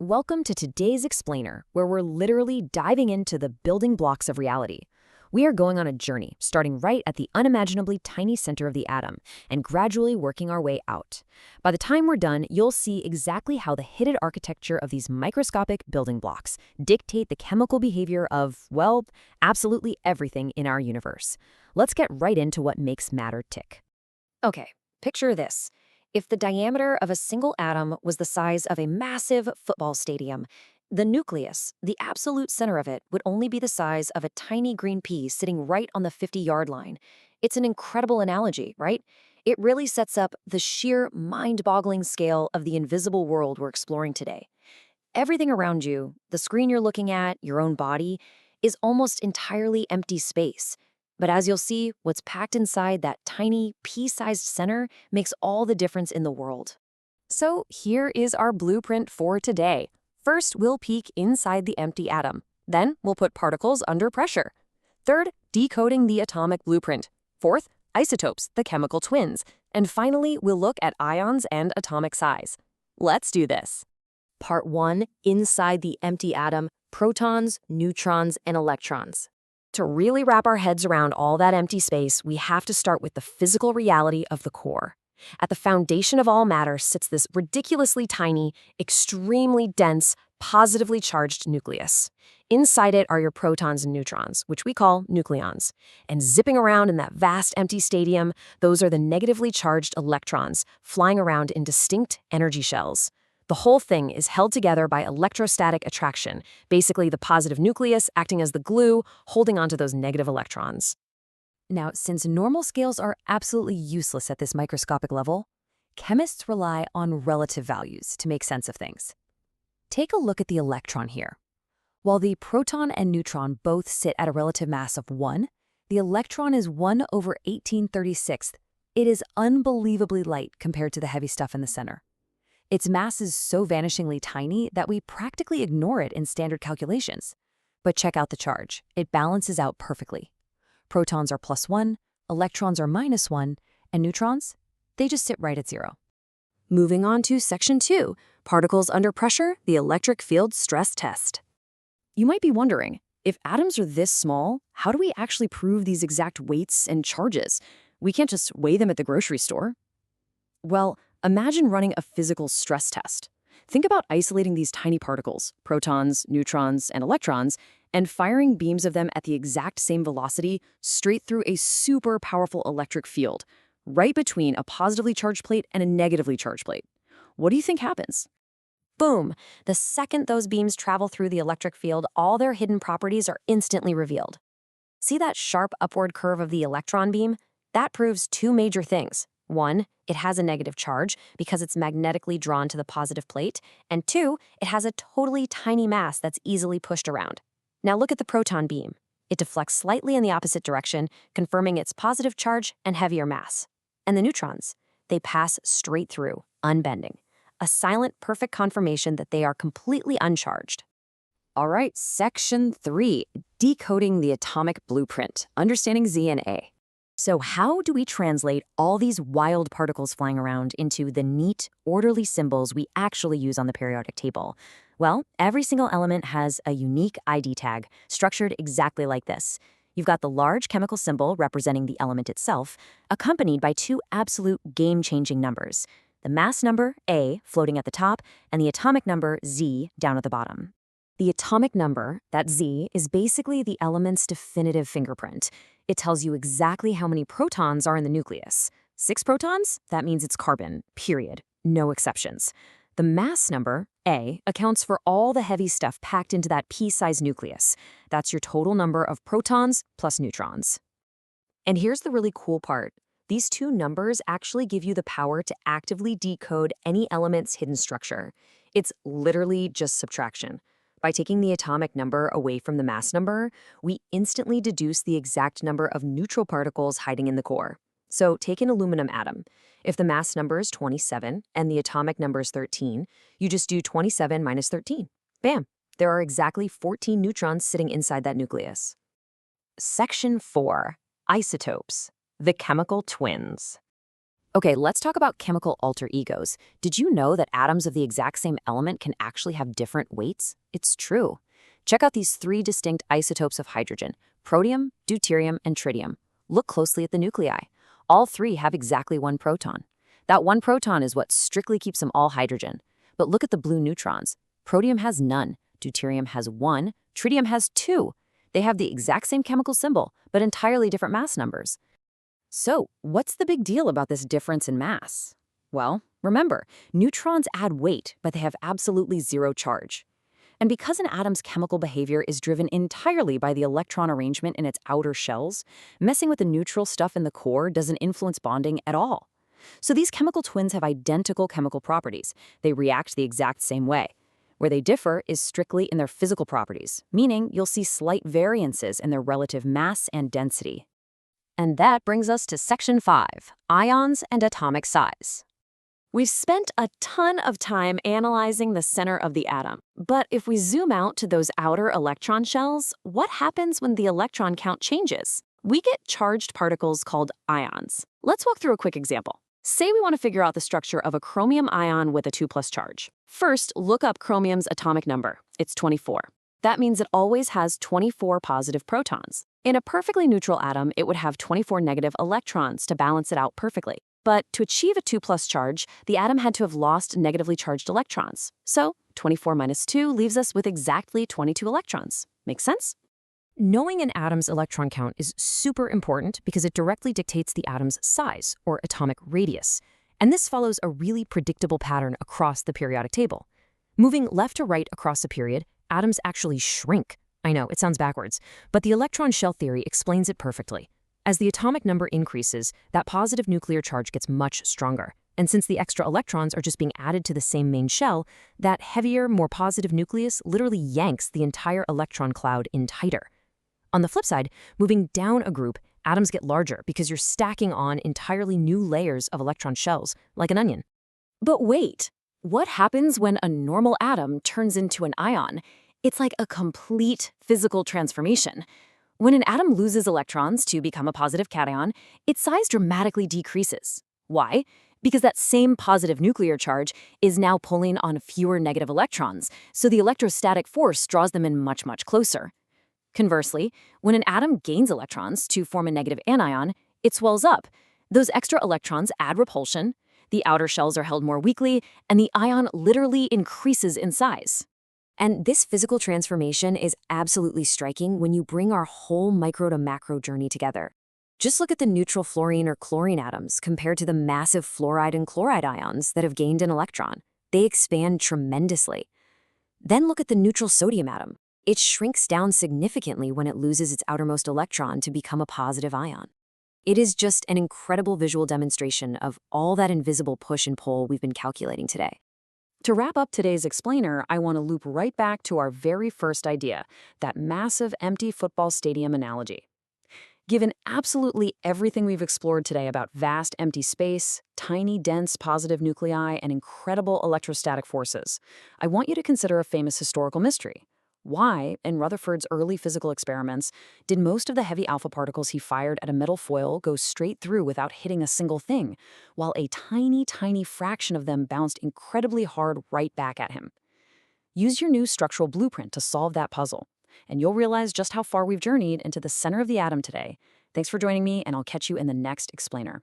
Welcome to today's Explainer, where we're literally diving into the building blocks of reality. We are going on a journey, starting right at the unimaginably tiny center of the atom and gradually working our way out. By the time we're done, you'll see exactly how the hidden architecture of these microscopic building blocks dictate the chemical behavior of, well, absolutely everything in our universe. Let's get right into what makes matter tick. Okay, picture this. If the diameter of a single atom was the size of a massive football stadium, the nucleus, the absolute center of it, would only be the size of a tiny green pea sitting right on the 50-yard line. It's an incredible analogy, right? It really sets up the sheer mind-boggling scale of the invisible world we're exploring today. Everything around you, the screen you're looking at, your own body, is almost entirely empty space. But as you'll see, what's packed inside that tiny, pea-sized center makes all the difference in the world. So here is our blueprint for today. First, we'll peek inside the empty atom. Then, we'll put particles under pressure. Third, decoding the atomic blueprint. Fourth, isotopes, the chemical twins. And finally, we'll look at ions and atomic size. Let's do this. Part 1, inside the empty atom, protons, neutrons, and electrons. To really wrap our heads around all that empty space, we have to start with the physical reality of the core. At the foundation of all matter sits this ridiculously tiny, extremely dense, positively charged nucleus. Inside it are your protons and neutrons, which we call nucleons. And zipping around in that vast empty stadium, those are the negatively charged electrons, flying around in distinct energy shells. The whole thing is held together by electrostatic attraction, basically the positive nucleus acting as the glue, holding onto those negative electrons. Now, since normal scales are absolutely useless at this microscopic level, chemists rely on relative values to make sense of things. Take a look at the electron here. While the proton and neutron both sit at a relative mass of 1, the electron is 1/1836. It is unbelievably light compared to the heavy stuff in the center. Its mass is so vanishingly tiny that we practically ignore it in standard calculations. But check out the charge. It balances out perfectly. Protons are +1, electrons are -1, and neutrons? They just sit right at 0. Moving on to Section 2, Particles Under Pressure, the Electric Field Stress Test. You might be wondering, if atoms are this small, how do we actually prove these exact weights and charges? We can't just weigh them at the grocery store. Well, imagine running a physical stress test. Think about isolating these tiny particles, protons, neutrons, and electrons, and firing beams of them at the exact same velocity straight through a super powerful electric field, right between a positively charged plate and a negatively charged plate. What do you think happens? Boom! The second those beams travel through the electric field, all their hidden properties are instantly revealed. See that sharp upward curve of the electron beam? That proves two major things. 1, it has a negative charge because it's magnetically drawn to the positive plate, and 2, it has a totally tiny mass that's easily pushed around. Now look at the proton beam. It deflects slightly in the opposite direction, confirming its positive charge and heavier mass. And the neutrons? They pass straight through, unbending. A silent, perfect confirmation that they are completely uncharged. All right, Section 3, Decoding the Atomic Blueprint, Understanding Z and A. So how do we translate all these wild particles flying around into the neat, orderly symbols we actually use on the periodic table? Well, every single element has a unique ID tag, structured exactly like this. You've got the large chemical symbol representing the element itself, accompanied by two absolute game-changing numbers, the mass number, A, floating at the top, and the atomic number, Z, down at the bottom. The atomic number, that Z, is basically the element's definitive fingerprint. It tells you exactly how many protons are in the nucleus. 6 protons? That means it's carbon, period. No exceptions. The mass number, A, accounts for all the heavy stuff packed into that pea-sized nucleus. That's your total number of protons plus neutrons. And here's the really cool part. These two numbers actually give you the power to actively decode any element's hidden structure. It's literally just subtraction. By taking the atomic number away from the mass number, we instantly deduce the exact number of neutral particles hiding in the core. So take an aluminum atom. If the mass number is 27 and the atomic number is 13, you just do 27 minus 13. Bam! There are exactly 14 neutrons sitting inside that nucleus. Section 4, Isotopes, the chemical twins. Okay, let's talk about chemical alter egos. Did you know that atoms of the exact same element can actually have different weights? It's true. Check out these three distinct isotopes of hydrogen: protium, deuterium, and tritium. Look closely at the nuclei. All three have exactly one proton. That one proton is what strictly keeps them all hydrogen. But look at the blue neutrons. Protium has none, deuterium has one, tritium has two. They have the exact same chemical symbol, but entirely different mass numbers. So, what's the big deal about this difference in mass? Well, remember, neutrons add weight, but they have absolutely zero charge. And because an atom's chemical behavior is driven entirely by the electron arrangement in its outer shells, messing with the neutral stuff in the core doesn't influence bonding at all. So these chemical twins have identical chemical properties. They react the exact same way. Where they differ is strictly in their physical properties, meaning you'll see slight variances in their relative mass and density. And that brings us to Section 5, Ions and Atomic Size. We've spent a ton of time analyzing the center of the atom, but if we zoom out to those outer electron shells, what happens when the electron count changes? We get charged particles called ions. Let's walk through a quick example. Say we want to figure out the structure of a chromium ion with a 2+ charge. First, look up chromium's atomic number. It's 24. That means it always has 24 positive protons. In a perfectly neutral atom, it would have 24 negative electrons to balance it out perfectly. But to achieve a 2+ charge, the atom had to have lost negatively charged electrons. So 24 minus 2 leaves us with exactly 22 electrons. Make sense? Knowing an atom's electron count is super important because it directly dictates the atom's size, or atomic radius. And this follows a really predictable pattern across the periodic table. Moving left to right across a period, atoms actually shrink. I know, it sounds backwards, but the electron shell theory explains it perfectly. As the atomic number increases, that positive nuclear charge gets much stronger. And since the extra electrons are just being added to the same main shell, that heavier, more positive nucleus literally yanks the entire electron cloud in tighter. On the flip side, moving down a group, atoms get larger because you're stacking on entirely new layers of electron shells, like an onion. But wait, what happens when a normal atom turns into an ion? It's like a complete physical transformation. When an atom loses electrons to become a positive cation, its size dramatically decreases. Why? Because that same positive nuclear charge is now pulling on fewer negative electrons, so the electrostatic force draws them in much, much closer. Conversely, when an atom gains electrons to form a negative anion, it swells up. Those extra electrons add repulsion, the outer shells are held more weakly, and the ion literally increases in size. And this physical transformation is absolutely striking when you bring our whole micro to macro journey together. Just look at the neutral fluorine or chlorine atoms compared to the massive fluoride and chloride ions that have gained an electron. They expand tremendously. Then look at the neutral sodium atom. It shrinks down significantly when it loses its outermost electron to become a positive ion. It is just an incredible visual demonstration of all that invisible push and pull we've been calculating today. To wrap up today's explainer, I want to loop right back to our very first idea, that massive empty football stadium analogy. Given absolutely everything we've explored today about vast empty space, tiny dense positive nuclei, and incredible electrostatic forces, I want you to consider a famous historical mystery. Why, in Rutherford's early physical experiments, did most of the heavy alpha particles he fired at a metal foil go straight through without hitting a single thing, while a tiny, tiny fraction of them bounced incredibly hard right back at him? Use your new structural blueprint to solve that puzzle, and you'll realize just how far we've journeyed into the center of the atom today. Thanks for joining me, and I'll catch you in the next explainer.